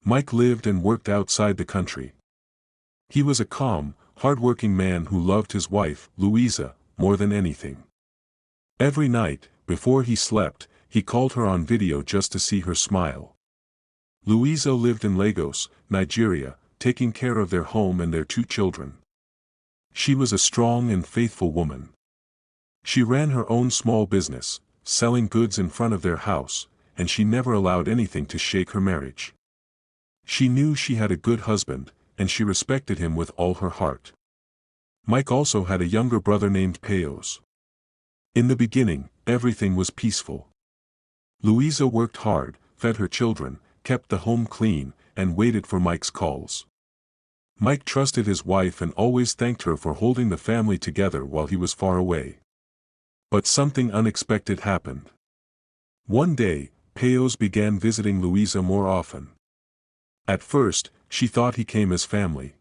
Mike lived and worked outside the country. He was a calm, hard-working man who loved his wife, Louisa, more than anything. Every night, before he slept, he called her on video just to see her smile. Louisa lived in Lagos, Nigeria, taking care of their home and their 2 children. She was a strong and faithful woman. She ran her own small business, selling goods in front of their house, and she never allowed anything to shake her marriage. She knew she had a good husband, and she respected him with all her heart. Mike also had a younger brother named Payos. In the beginning, everything was peaceful. Louisa worked hard, fed her children, kept the home clean, and waited for Mike's calls. Mike trusted his wife and always thanked her for holding the family together while he was far away. But something unexpected happened. One day, Payos began visiting Louisa more often. At first, she thought he came as family.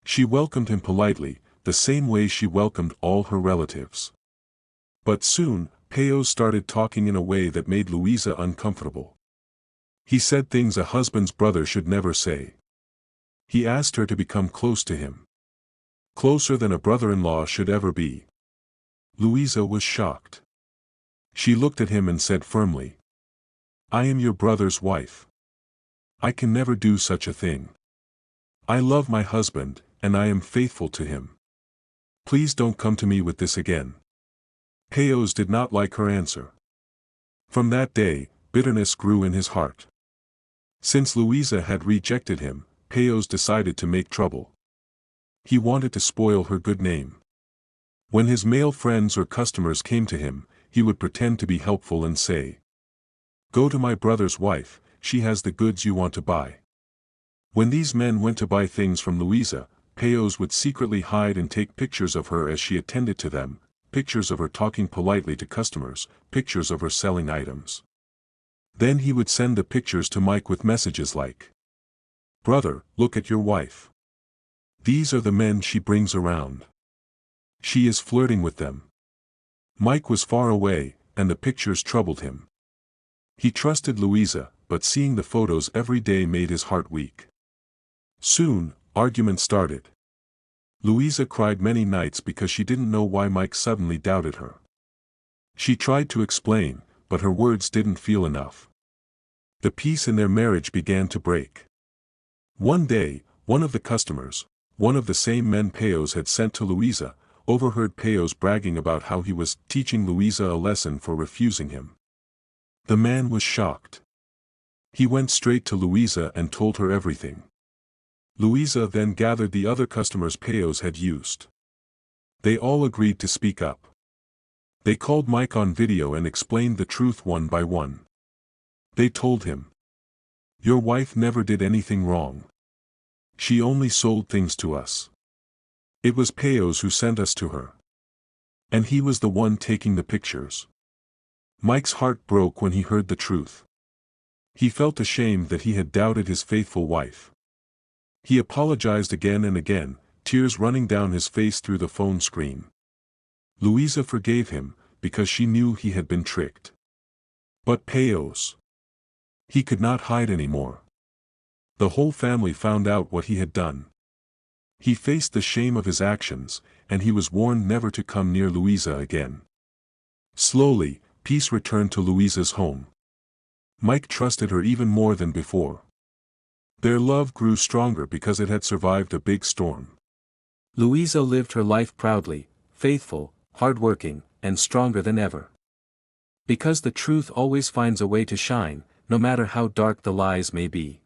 She welcomed him politely, the same way she welcomed all her relatives. But soon, Payos started talking in a way that made Louisa uncomfortable. He said things a husband's brother should never say. He asked her to become close to him. Closer than a brother-in-law should ever be. Louisa was shocked. She looked at him and said firmly, "I am your brother's wife. I can never do such a thing. I love my husband, and I am faithful to him. Please don't come to me with this again." Payos did not like her answer. From that day, bitterness grew in his heart. Since Louisa had rejected him, Payos decided to make trouble. He wanted to spoil her good name. When his male friends or customers came to him, he would pretend to be helpful and say, "Go to my brother's wife, she has the goods you want to buy." When these men went to buy things from Louisa, Payos would secretly hide and take pictures of her as she attended to them, pictures of her talking politely to customers, pictures of her selling items. Then he would send the pictures to Mike with messages like, "Brother, look at your wife. These are the men she brings around. She is flirting with them." Mike was far away, and the pictures troubled him. He trusted Louisa, but seeing the photos every day made his heart weak. Soon, arguments started. Louisa cried many nights because she didn't know why Mike suddenly doubted her. She tried to explain, but her words didn't feel enough. The peace in their marriage began to break. One day, one of the customers, one of the same men Payos had sent to Louisa, overheard Payos bragging about how he was teaching Louisa a lesson for refusing him. The man was shocked. He went straight to Louisa and told her everything. Louisa then gathered the other customers Payos had used. They all agreed to speak up. They called Mike on video and explained the truth one by one. They told him, "Your wife never did anything wrong. She only sold things to us. It was Payos who sent us to her. And he was the one taking the pictures." Mike's heart broke when he heard the truth. He felt ashamed that he had doubted his faithful wife. He apologized again and again, tears running down his face through the phone screen. Louisa forgave him, because she knew he had been tricked. But Payos, he could not hide anymore. The whole family found out what he had done. He faced the shame of his actions, and he was warned never to come near Louisa again. Slowly, peace returned to Louisa's home. Mike trusted her even more than before. Their love grew stronger because it had survived a big storm. Louisa lived her life proudly, faithful, hardworking, and stronger than ever. Because the truth always finds a way to shine, no matter how dark the lies may be.